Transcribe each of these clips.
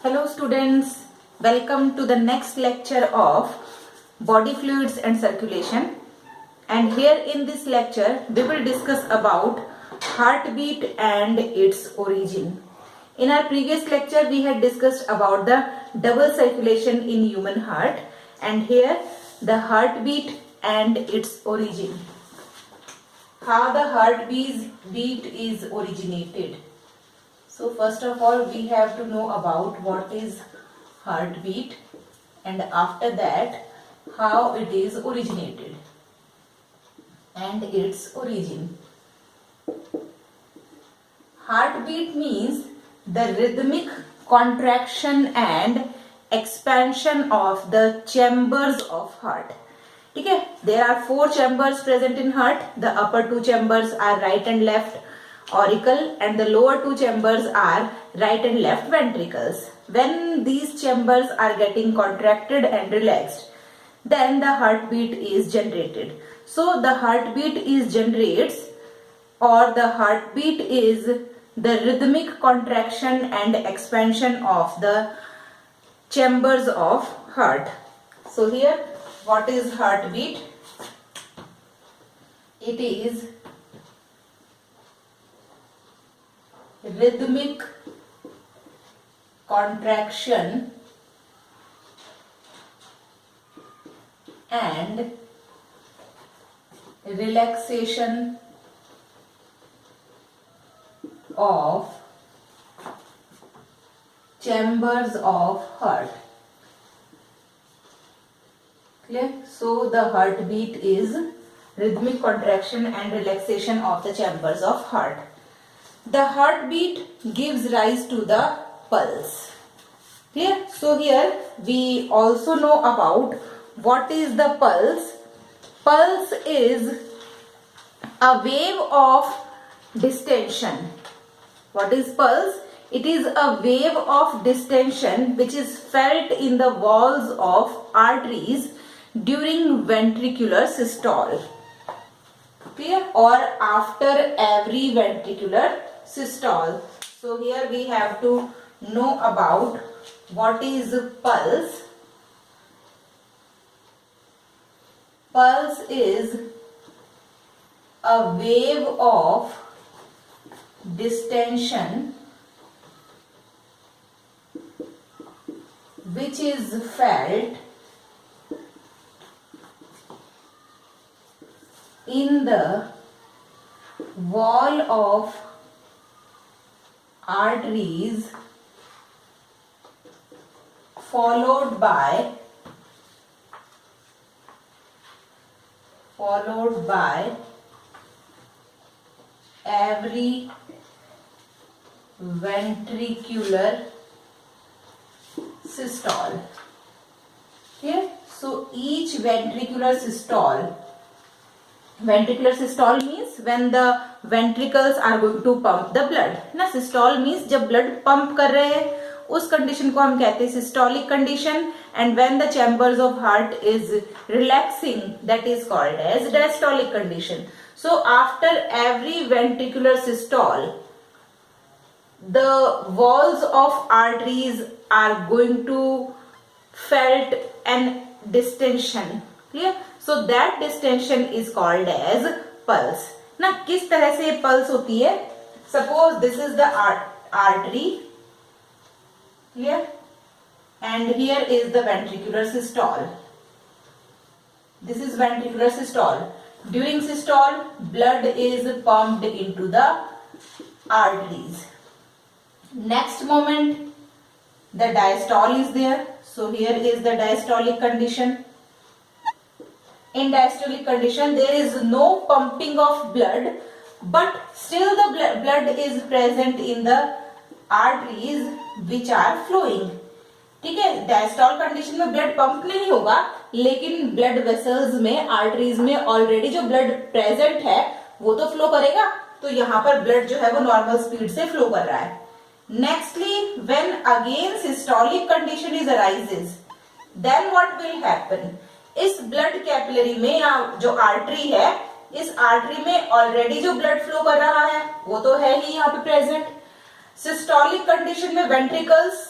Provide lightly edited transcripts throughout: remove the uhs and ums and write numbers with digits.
Hello students, welcome to the next lecture of body fluids and circulation. And here in this lecture we will discuss about heartbeat and its origin. In our previous lecture we had discussed about the double circulation in human heart, and here the heartbeat and its origin. How the heartbeat is originated. So first of all we have to know about what is heartbeat, and after that how it is originated and its origin. Heartbeat means the rhythmic contraction and expansion of the chambers of heart. Okay, there are 4 chambers present in heart. The upper 2 chambers are right and left auricle, and the lower 2 chambers are right and left ventricles. When these chambers are getting contracted and relaxed, then the heartbeat is generated. So the heartbeat is the heartbeat is the rhythmic contraction and expansion of the chambers of heart. So here, what is heartbeat? It is rhythmic contraction and relaxation of chambers of heart. Clear? So the heartbeat is rhythmic contraction and relaxation of the chambers of heart. The heartbeat gives rise to the pulse. Clear? So here we also know about what is the pulse. Pulse is a wave of distension. What is pulse? It is a wave of distension which is felt in the walls of arteries during ventricular systole. Clear? Or after every ventricular systole. So here we have to know about what is pulse. Pulse is a wave of distension which is felt in the wall of arteries followed by every ventricular systole. Okay, so each ventricular systole means when the ventricles are going to pump the blood ना. Systole means जब blood pump कर रहे हैं उस condition को हम कहते हैं systolic condition, and when the chambers of heart is relaxing, that is called as diastolic condition. So after every ventricular systole, the walls of arteries are going to felt an distension. Clear? So that distension is called as pulse. ना किस तरह से pulse होती है? Suppose this is the artery. Clear? And here is the ventricular systole. This is ventricular systole. During systole, blood is pumped into the arteries. Next moment, the diastole is there. So here is the diastolic condition. In diastolic condition, there is no pumping of blood, but still the blood is present in the arteries which are flowing. ठीक है, diastole condition में blood pump नहीं होगा, लेकिन blood vessels में, arteries में already जो blood present है वो तो फ्लो करेगा. तो यहाँ पर ब्लड जो है वो नॉर्मल स्पीड से फ्लो कर रहा है. Nextly, when again systolic condition is arises, then what will happen? इस ब्लड कैपिलरी में या जो आर्टरी है, इस आर्टरी में ऑलरेडी जो ब्लड फ्लो कर रहा है वो तो है ही यहाँ पे प्रेजेंट. सिस्टोलिक कंडीशन में वेंट्रिकल्स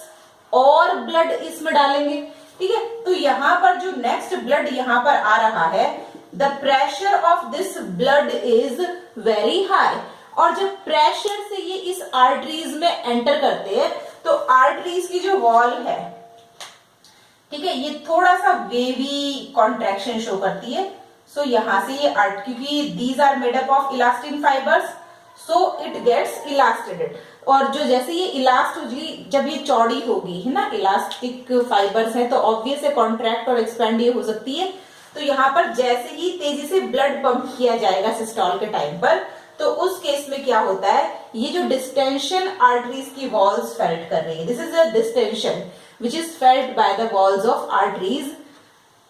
और ब्लड इसमें डालेंगे, ठीक है। तो यहाँ पर जो नेक्स्ट ब्लड यहाँ पर आ रहा है, the pressure of this blood is very high, और जब प्रेशर से ये इस आर्टरीज में एंटर करते हैं तो आर्टरीज की जो वॉल है, ठीक है, ये थोड़ा सा वेवी कॉन्ट्रैक्शन शो करती है। सो यहां से ये क्योंकि these are made up of elastin fibres, so it gets elastated, और जो जैसे ये इलास्ट होगी, जब ये चौड़ी होगी, है ना, इलास्टिक फाइबर्स है तो ऑब्वियस है कॉन्ट्रैक्ट और एक्सपेंड ये हो सकती है। तो यहाँ पर जैसे ही तेजी से ब्लड पंप किया जाएगा सिस्टोल के टाइम पर, तो उस केस में क्या होता है, ये जो डिस्टेंशन आर्टरीज की वॉल्स फेल्ट कर रही है, this is a distension which is felt by the walls of arteries,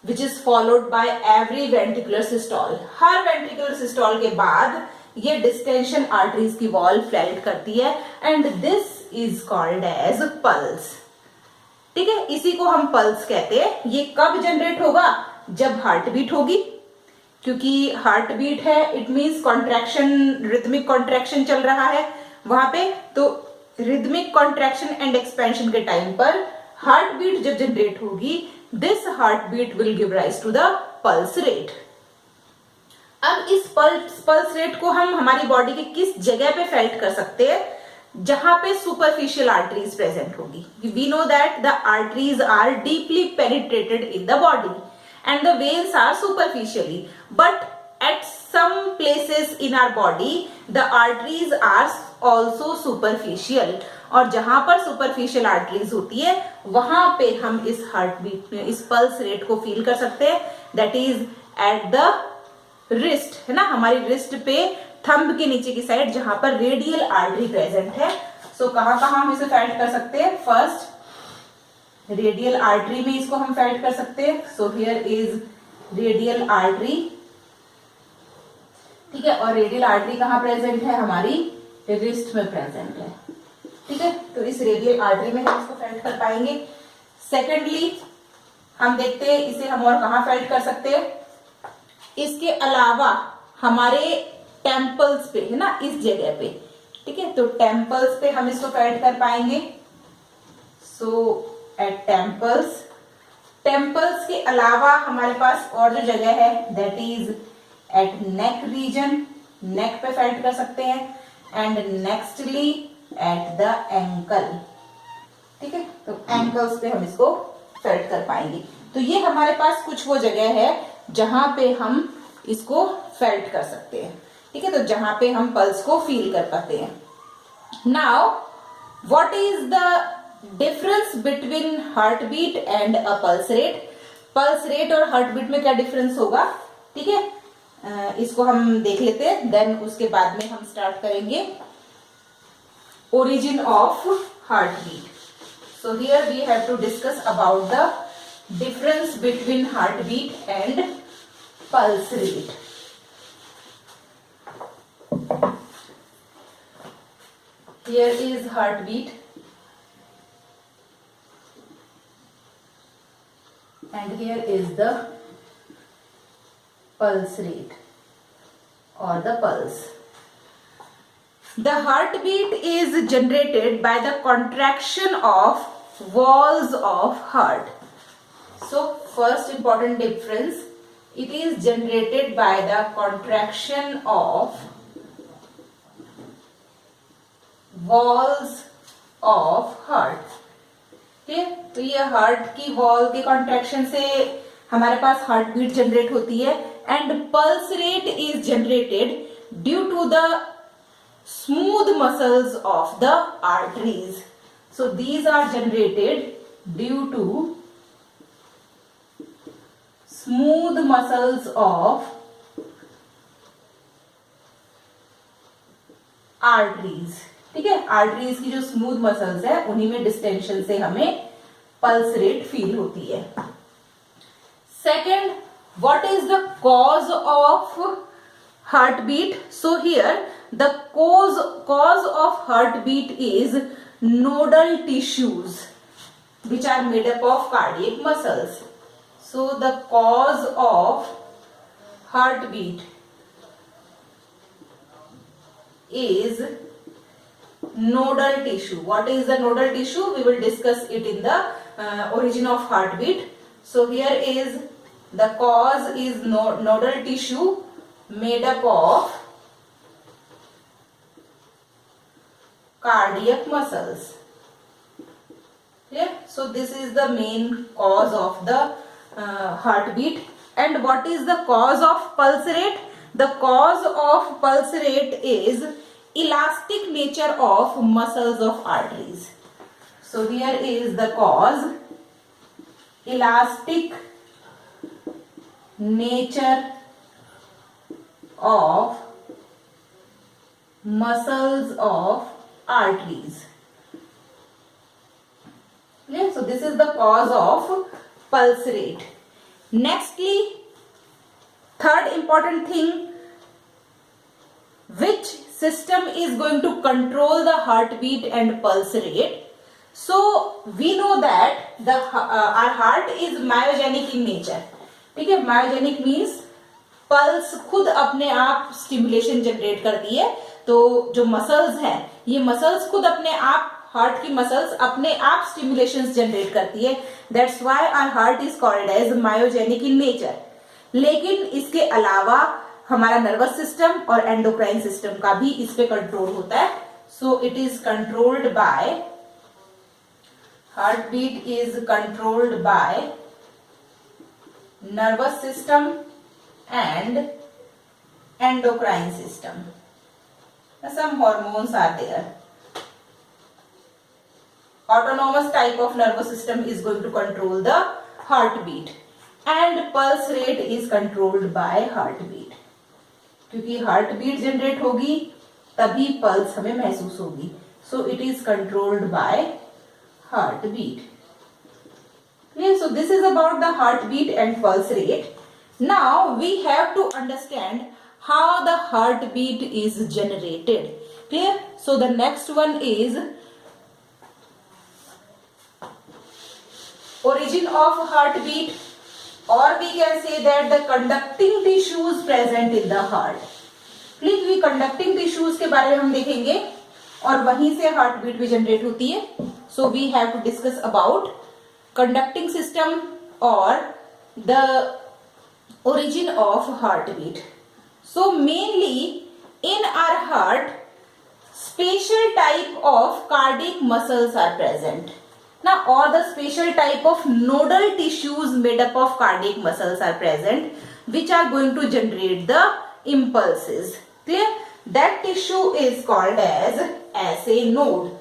which is followed by every ventricular systole. Her ventricular systole के बाद ये distension arteries की wall felt करती है, and this is called as pulse. ठीक है, इसी को हम pulse कहते हैं। ये कब जनरेट होगा, जब हार्ट बीट होगी, क्योंकि हार्ट बीट है, it means contraction, rhythmic contraction चल रहा है वहां पे। तो रिथमिक कॉन्ट्रैक्शन एंड एक्सपेंशन के टाइम पर हार्ट बीट जब जनरेट होगी, this heart beat will give rise to the pulse rate. अब इस पल्स रेट को हम हमारी बॉडी के किस जगह पे फेल्ट कर सकते हैं, जहां पे सुपरफिशियल आर्टरीज प्रेजेंट होगी। We know that the arteries are deeply penetrated in the body and the veins are superficially, but at some places in our body the arteries are also superficial, और जहां पर superficial arteries होती है वहां पे हम इस हार्ट बीट, इस पल्स रेट को फील कर सकते हैं। That is at the wrist, है ना, हमारी रिस्ट पे थंब के नीचे की साइड जहां पर रेडियल आर्टरी प्रेजेंट है। सो कहां कहां हम इसे फेल्ट कर सकते हैं, फर्स्ट रेडियल आर्टरी में इसको हम फेल्ट कर सकते हैं। सो हियर इज रेडियल आर्टरी, ठीक है, और रेडियल आर्टरी कहाँ प्रेजेंट है, हमारी रिस्ट में प्रेजेंट है, ठीक है। तो इस रेडियल आर्टरी में हम इसको फेल्ट कर पाएंगे। सेकेंडली हम देखते हैं इसे हम और कहाँ फेल्ट कर सकते हैं, इसके अलावा हमारे टेम्पल्स पे, है ना, इस जगह पे, ठीक है, तो टेम्पल्स पे हम इसको फेल्ट कर पाएंगे। सो एट टेम्पल्स, टेम्पल्स के अलावा हमारे पास और जो जगह है that is at neck region, neck पे फेल्ट कर सकते हैं, and nextly at the ankle, ठीक है, तो एंकल्स पे हम इसको फेल्ट कर पाएंगे। तो ये हमारे पास कुछ वो जगह है जहां पे हम इसको फेल्ट कर सकते हैं, ठीक है, तो जहां पे हम पल्स को फील कर पाते हैं। Now what is the difference between heart beat and a pulse rate. Pulse rate और हार्ट बीट में क्या डिफरेंस होगा, ठीक है, इसको हम देख लेते हैं, देन उसके बाद में हम स्टार्ट करेंगे origin of heart beat. So here we have to discuss about the difference between heart beat and pulse rate. Here is heart beat and here is the pulse rate or the pulse. The heartbeat is generated by the contraction of walls of heart. So first important difference, it is generated by the contraction of walls of heart. ठीक है, तो ये heart की wall के contraction से हमारे पास heart beat generate होती है, and pulse rate is generated due to the smooth muscles of the arteries. So these are generated due to smooth muscles of arteries, ठीक है, आर्टरीज की जो स्मूथ मसल्स है उन्हीं में डिस्टेंशन से हमें पल्स रेट फील होती है. Second, what is the cause of heart beat? So here the cause of heartbeat is nodal tissues which are made up of cardiac muscles. So the cause of heartbeat is nodal tissue. What is the nodal tissue? We will discuss it in the origin of heartbeat. So here is the cause is nodal tissue made up of cardiac muscles. Yeah, so this is the main cause of the heartbeat. And what is the cause of pulse rate? The cause of pulse rate is elastic nature of muscles of arteries. So here is the cause, elastic nature of muscles of arteries. Yeah, so this is the cause of pulse rate. Nextly, third important thing, which system is going to control the heartbeat and pulse rate? So we know that our heart is myogenic in nature. ठीक है, myogenic means pulse खुद अपने आप stimulation generate करती है. तो जो muscles हैं, ये मसल्स खुद अपने आप, हार्ट की मसल्स अपने आप स्टिमुलेशंस जनरेट करती है. That's why our heart is called as myogenic in nature. लेकिन इसके अलावा हमारा नर्वस सिस्टम और एंडोक्राइन सिस्टम का भी इस पे कंट्रोल होता है. So it is controlled by, heartbeat is controlled by nervous system and endocrine system. Some hormones are there. Autonomous type of nervous system is going to control the heartbeat and pulse rate is controlled by heartbeat. क्योंकि heartbeat generate होगी तभी pulse हमें महसूस होगी. So it is controlled by heartbeat. Yeah, so this is about the heartbeat and pulse rate. Now we have to understand how the heartbeat is generated. Clear? So the next one is origin of heartbeat, or we can say that the conducting tissues present in the heart. Clear? conducting tissues के बारे में हम देखेंगे और वहीं से heartbeat भी generate होती है. So we have to discuss about conducting system or the origin of heartbeat. So mainly in our heart, special type of cardiac muscles are present. Now all the special type of nodal tissues made up of cardiac muscles are present, which are going to generate the impulses. Clear? That tissue is called as SA node.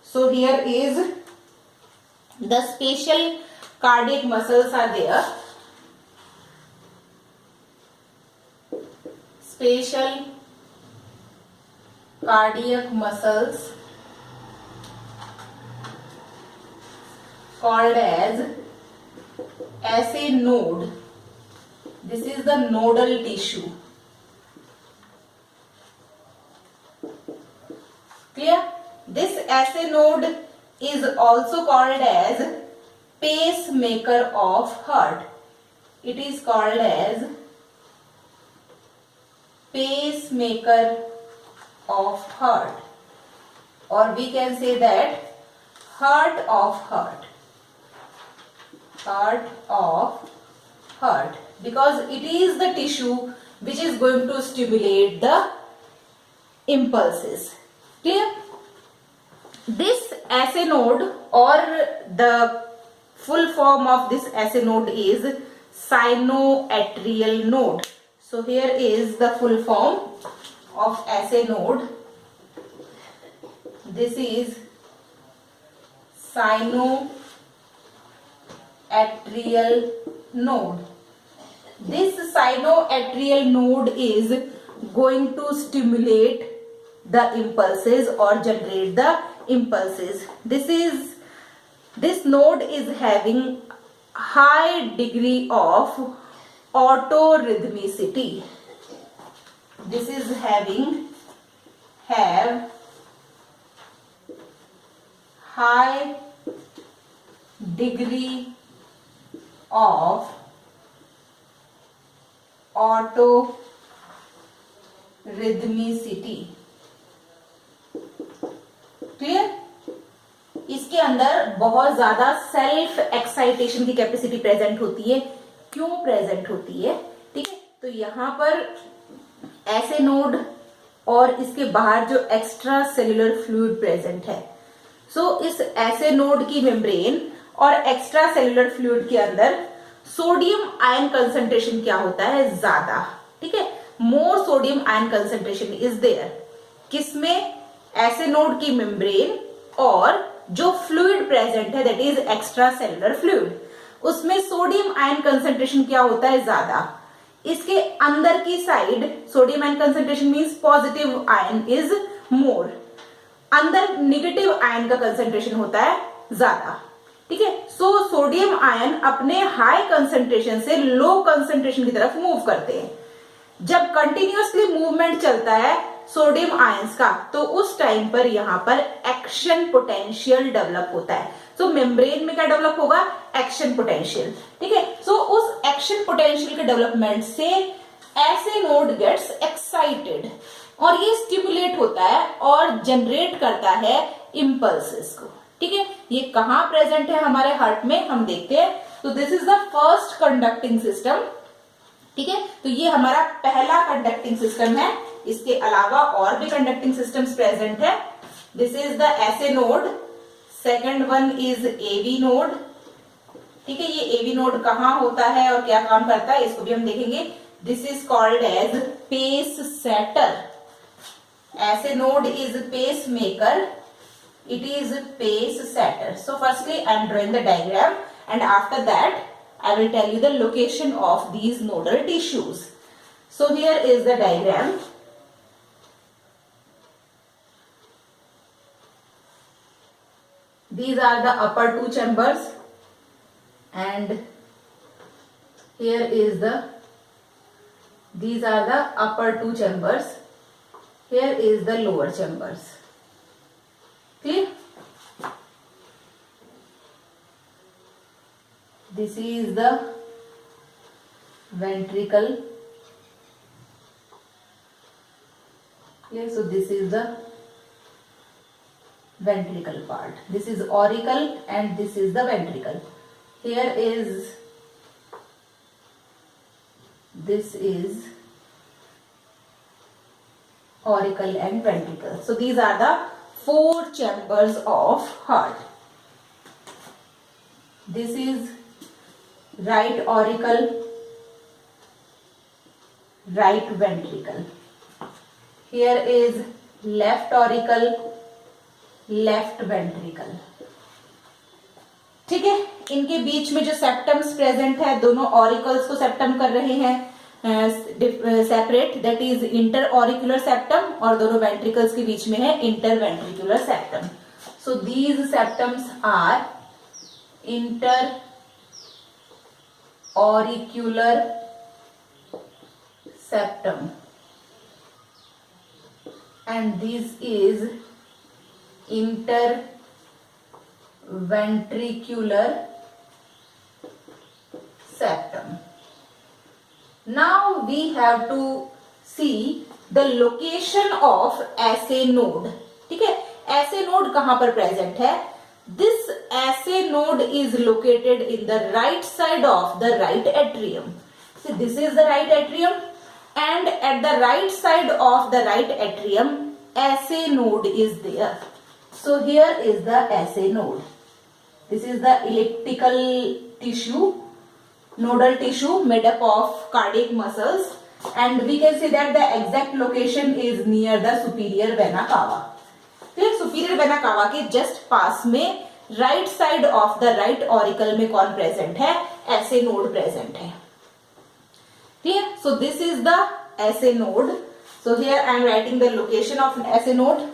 So here is the special cardiac muscles are there. Special cardiac muscles called as SA node. This is the nodal tissue. Clear? This SA node is also called as pacemaker of heart. It is called as pacemaker of heart, or we can say that heart of heart. Heart of heart, because it is the tissue which is going to stimulate the impulses. Clear? This SA node, or the full form of this SA node is sinoatrial node. So here is the full form of SA node. This is sinoatrial node. This sinoatrial node is going to stimulate the impulses or generate the impulses. This node is having high degree of autorhythmicity. This is have high degree of autorhythmicity. Clear? इसके अंदर बहुत ज्यादा self excitation की capacity present होती है। क्यों present होती है? ठीक है, तो यहां पर ऐसे नोड और इसके बाहर जो एक्स्ट्रा सेल्यूलर फ्लूइड प्रेजेंट है, सो इस ऐसे नोड की मेम्ब्रेन और एक्स्ट्रा सेल्यूलर फ्लूइड के अंदर सोडियम आयन कंसंट्रेशन क्या होता है? ज्यादा। ठीक है, more sodium ion concentration is there. किसमें? ऐसे नोड की मेम्ब्रेन और जो फ्लूइड प्रेजेंट है that is extra cellular fluid, उसमें सोडियम आयन कंसंट्रेशन क्या होता है? ज्यादा। इसके अंदर की side sodium ion concentration means positive ion is more, अंदर नेगेटिव आयन का कंसंट्रेशन होता है ज्यादा। ठीक है, सो सोडियम आयन अपने हाई कंसंट्रेशन से लो कंसंट्रेशन की तरफ मूव करते हैं। जब कंटिन्यूअसली मूवमेंट चलता है सोडियम आयंस का, तो उस टाइम पर यहां पर एक्शन पोटेंशियल डेवलप होता है। सो मेम्ब्रेन में क्या डेवलप होगा? Action potential. ठीक है, सो उस एक्शन पोटेंशियल के डेवलपमेंट से ऐसे नोड गेट्स एक्साइटेड और ये स्टिमुलेट होता है और जनरेट करता है इंपल्सेस को। ठीक है, ये कहां प्रेजेंट है हमारे हार्ट में, हम देखते हैं। तो this is the first conducting system. ठीक है, तो ये हमारा पहला कंडक्टिंग सिस्टम है। इसके अलावा और भी कंडक्टिंग सिस्टम्स प्रेजेंट है। This is the SA node, second one is AV node. ठीक है, ये एवी नोड कहां होता है और क्या काम करता है इसको भी हम देखेंगे। This is called as pace setter. SA node is pace maker, it is pace setter. So firstly I am drawing the diagram and after that I will tell you the location of these nodal tissues. So here is the diagram. These are the upper two chambers and here is these are the upper two chambers. Here is the lower chambers. Clear? This is the ventricle. Clear? So this is the ventricle part. This is auricle and this is the ventricle. Here is, this is auricle and ventricle. So these are the four chambers of heart. This is right auricle, right ventricle. Here is left auricle, left ventricle. ठीक है, इनके बीच में जो symptoms present है, दोनों auricles को septum कर रहे हैं separate, that is inter auricular septum, और दोनों वेंट्रिकल्स के बीच में है inter ventricular septum. So these septums are inter auricular septum and this is interventricular septum. Now we have to see the location of ऐसे node. ठीक है, ऐसे node कहां पर present है? This ऐसे node is located in the right side of the right atrium. See, this is the right atrium. And at the right side of the right atrium, ऐसे node is there. So here is the ऐसे node. This is the elliptical tissue, nodal tissue made up of cardiac muscles, and we can see that the exact location is near the superior vena cava. फिर superior vena cava के just पास में right side of the right auricle में कौन present है? ऐसे node present है. Clear? So this is the ऐसे node. So here I am writing the location of ऐसे node.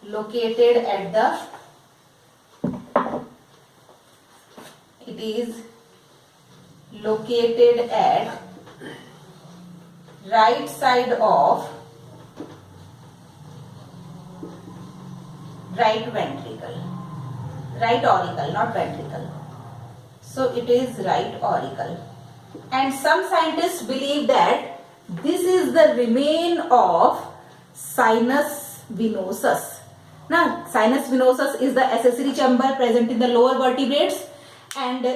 Located at the, it is located at right side of right ventricle, right auricle, not ventricle. So it is right auricle, and some scientists believe that this is the remain of sinus venosus ना. Sinus venosus is the accessory chamber present in the lower vertebrates. And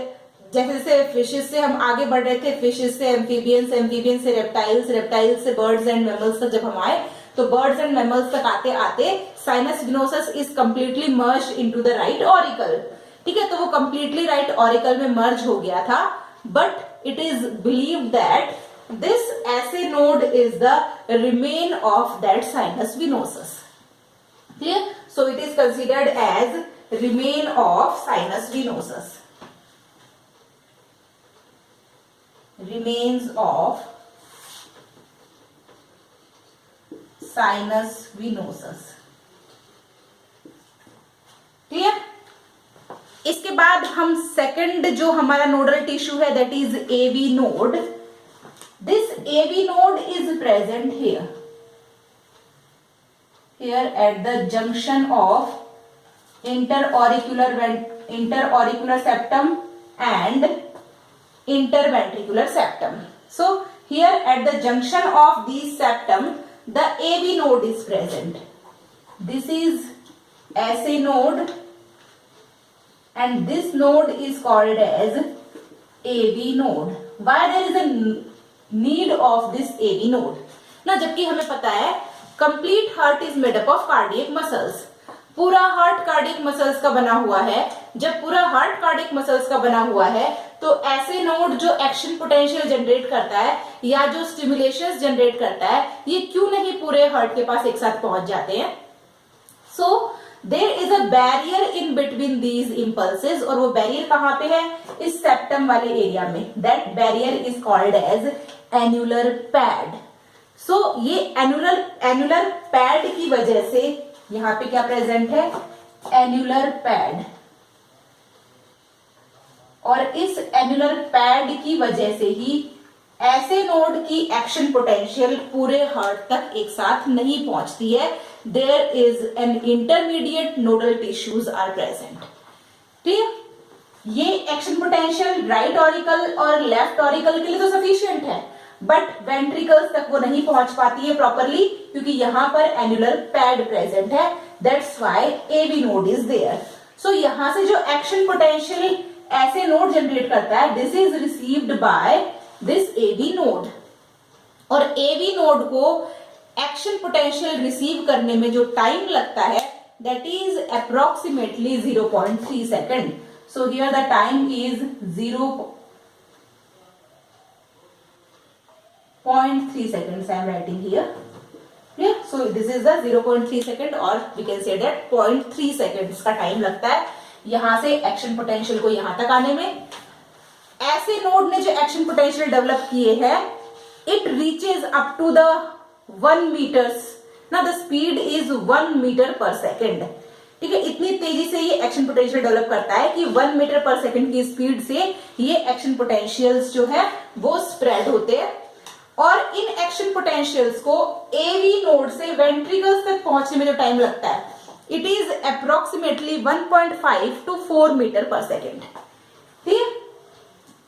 जैसे जैसे fishes से हम आगे बढ़ रहे थे, fishes से एम्फीबियंस, एम्फीबियंस से रेप्टाइल्स, रेप्टाइल्स से बर्ड्स एंड मैमल्स तक जब हम आए, तो बर्ड्स एंड मैमल्स तक आते आते sinus venosus is completely merge into the right auricle. ठीक है, तो वो कंप्लीटली राइट ऑरिकल में मर्ज हो गया था. But it is believe that this essay node is the remain of that sinus venosus. Clear? So it is considered as remain of sinus venosus. Remains of sinus venosus. Clear? इसके बाद हम second जो हमारा nodal tissue है that is AV node. This AV node is present here at the junction of interauricular septum and interventricular septum. So here at the junction of these septum, the AV node is present. This is SA node and this node is called as AV node. Why there is a need of this AV node ना, जबकि हमें पता है complete heart is made up of cardiac muscles. पूरा heart cardiac muscles का बना हुआ है. जब पूरा हार्ट कार्डियक मसल्स का बना हुआ है तो ऐसे नोड जो एक्शन पोटेंशियल जनरेट करता है या जो स्टिमुलेशंस जनरेट करता है, ये क्यों नहीं पूरे हार्ट के पास एक साथ पहुंच जाते हैं. So there is a barrier in between these impulses, और वो बैरियर कहां पे है, इस सेप्टम वाले एरिया में. That barrier is called as annular pad. So ये एन्युलर पैड की वजह से यहां पे क्या प्रेजेंट है, एन्युलर पैड. और इस एन्युलर पैड की वजह से ही ऐसे नोड की एक्शन पोटेंशियल पूरे हार्ट तक एक साथ नहीं पहुंचती है. There is an intermediate nodal tissues are present. ठीक, ये एक्शन पोटेंशियल राइट ऑरिकल और लेफ्ट ऑरिकल के लिए तो सफिशिएंट है, बट वेंट्रिकल्स तक वो नहीं पहुंच पाती है प्रॉपरली, क्योंकि यहां पर एन्युलर पैड प्रेजेंट है. That's why AV node is there. So यहां से जो action potential SA node generate करता है, this is received by this AV node. और AV नोड को एक्शन पोटेंशियल रिसीव करने में जो टाइम लगता है that is approximately 0.3 second. So here the time is 0.3 seconds I am writing here. Yeah, so this is the 0.3 second or we can say that 0.3 seconds का time लगता है यहां से एक्शन पोटेंशियल को यहां तक आने में. ऐसे नोड ने जो एक्शन पोटेंशियल डेवलप किए हैं, it reaches up to the 1 metres. ना the speed is 1 metre per second. ठीक है, इतनी तेजी से ये एक्शन पोटेंशियल डेवलप करता है कि 1 मीटर पर सेकेंड की स्पीड से ये एक्शन पोटेंशियल्स जो है वो स्प्रेड होते हैं. और इन एक्शन पोटेंशियल्स को AV नोड से वेंट्रिकल्स तक पहुंचने में जो टाइम लगता है, it is approximately 1.5 to 4 metre per second. ठीक है,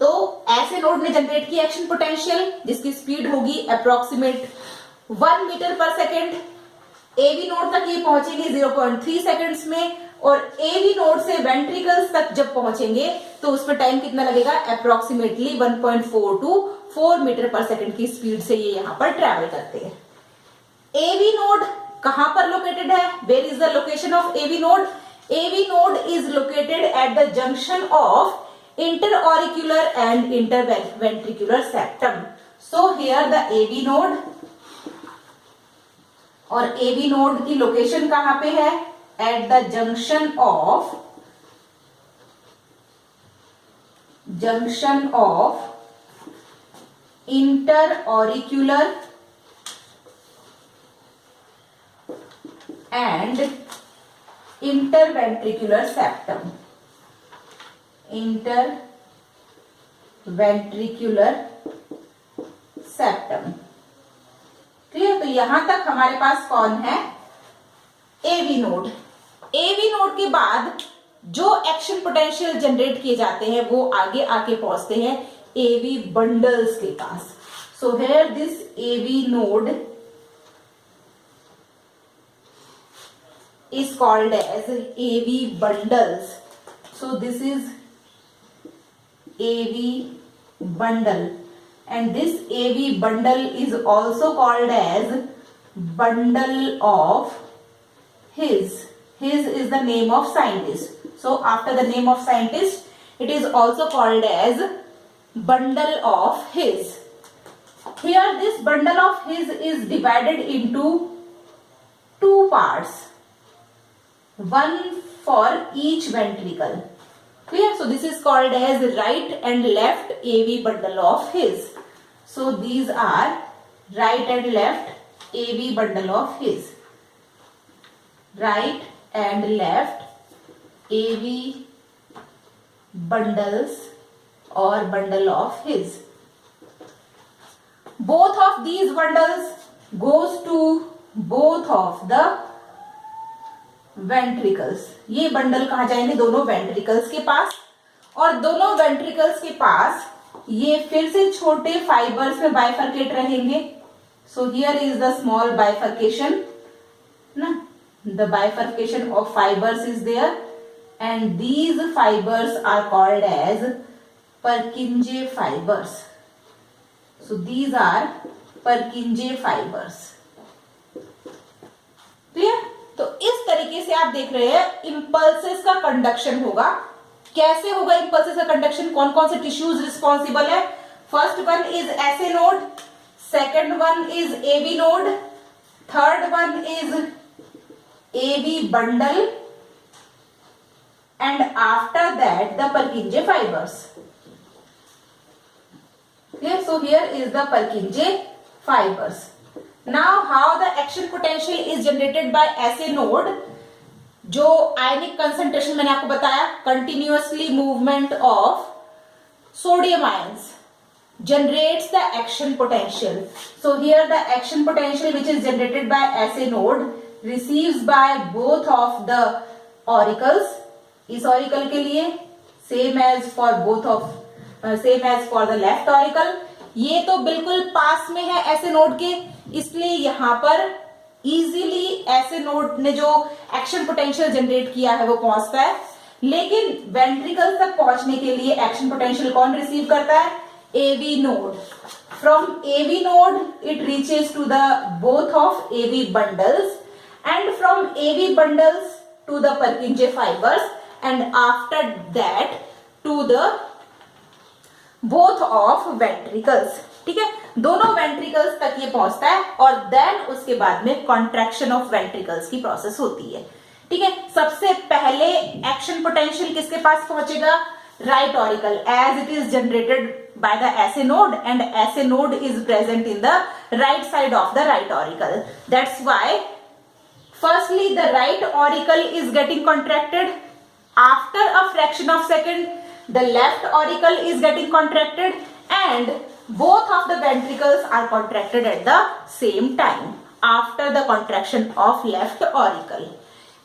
तो ऐसे नोड ने जनरेट की एक्शन पोटेंशियल जिसकी स्पीड होगी approximate 1 metre per second. AV node तक ये पहुंचेंगे 0.3 सेकेंड्स में, और AV नोड से वेंट्रिकल्स तक जब पहुंचेंगे तो उसमें टाइम कितना लगेगा, approximately 1.4 to 4 metre per second की स्पीड से ये यहां पर ट्रेवल करते हैं. AV नोड कहां पर लोकेटेड है, where is the location of AV node. AV node is located at the junction of interauricular and interventricular septum. So here the AV node, और AV नोड की लोकेशन कहां पे है, at the junction of interauricular and interventricular septum. Interventricular septum. Clear. तो यहां तक हमारे पास कौन है, AV नोड. AV नोड के बाद जो एक्शन पोटेंशियल जनरेट किए जाते हैं वो आगे आके पहुंचते हैं AV बंडल्स के पास. So here this AV node is called as AV bundles. So this is AV bundle, and this AV bundle is also called as bundle of His. His is the name of scientist. So after the name of scientist, it is also called as bundle of His. Here this bundle of His is divided into two parts, one for each ventricle. Clear? So this is called as right and left AV bundle of His. So these are right and left AV bundle of His. Right and left AV bundles or bundle of His. Both of these bundles goes to both of the ventricles. ये bundle कहाँ जाएंगे? दोनों ventricles के पास, और दोनों ventricles के पास ये फिर से छोटे फाइबर्स में बाइफरकेट रहेंगे. So here is the small bifurcation ना, the bifurcation of fibres is there, and these fibres are called as Purkinje fibres. So these are Purkinje fibres. Clear? तो इस तरीके से आप देख रहे हैं इंपल्सेस का कंडक्शन होगा. कैसे होगा इंपल्सेस का कंडक्शन? कौन कौन से टिश्यूज रिस्पॉन्सिबल है? First one is SA node, second one is AV node, third one is AV bundle, and after that the Purkinje fibres. So here is the Purkinje fibers. Now how the action potential is generated by SA node? जो आयनिक concentration मैंने आपको बताया, continuously movement of sodium ions generates the action potential. So here the action potential which is generated by SA node receives by both of the auricles. इस auricle के लिए same as for both of same as for the left auricle. ये तो बिल्कुल पास में है ऐसे node के, इसलिए यहां पर इजीली ऐसे नोड ने जो एक्शन पोटेंशियल जनरेट किया है वो पहुंचता है. लेकिन वेंट्रिकल तक पहुंचने के लिए एक्शन पोटेंशियल कौन रिसीव करता है? AV node. From AV node it reaches to the both of AV bundles, and from AV bundles to the Purkinje fibres, and after that to the both of ventricles. ठीक है, दोनों ventricles तक ये पहुंचता है, और देन उसके बाद में कॉन्ट्रैक्शन ऑफ वेंट्रिकल्स की प्रोसेस होती है. ठीक है, सबसे पहले एक्शन पोटेंशियल किसके पास पहुंचेगा? Right auricle, as it is generated by the SA node, and SA node is present in the right side of the right auricle. That's why firstly the right auricle is getting contracted. After a fraction of second the left auricle is getting contracted, and both of the ventricles are contracted at the same time after the contraction of left auricle.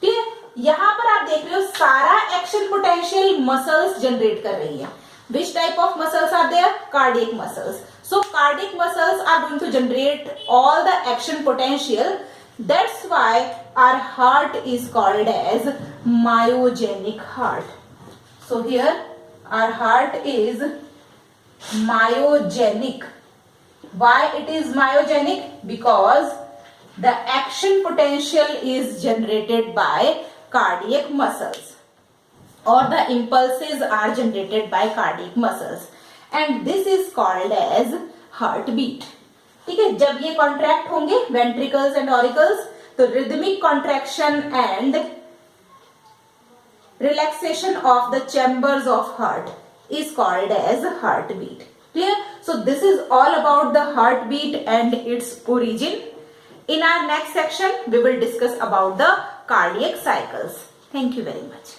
ठीक है, यहां पर आप देख रहे हो सारा action potential muscles generate कर रही है. Which type of muscles are there? Cardiac muscles. So cardiac muscles are going to generate all the action potential. That's why our heart is called as myogenic heart. So here our heart is myogenic. Why it is myogenic? Because the action potential is generated by cardiac muscles, or the impulses are generated by cardiac muscles, and this is called as heartbeat. ठीक है, जब ये contract होंगे ventricles and auricles, तो rhythmic contraction and relaxation of the chambers of heart is called as heartbeat. Clear? So this is all about the heartbeat and its origin. In our next section we will discuss about the cardiac cycles. Thank you very much.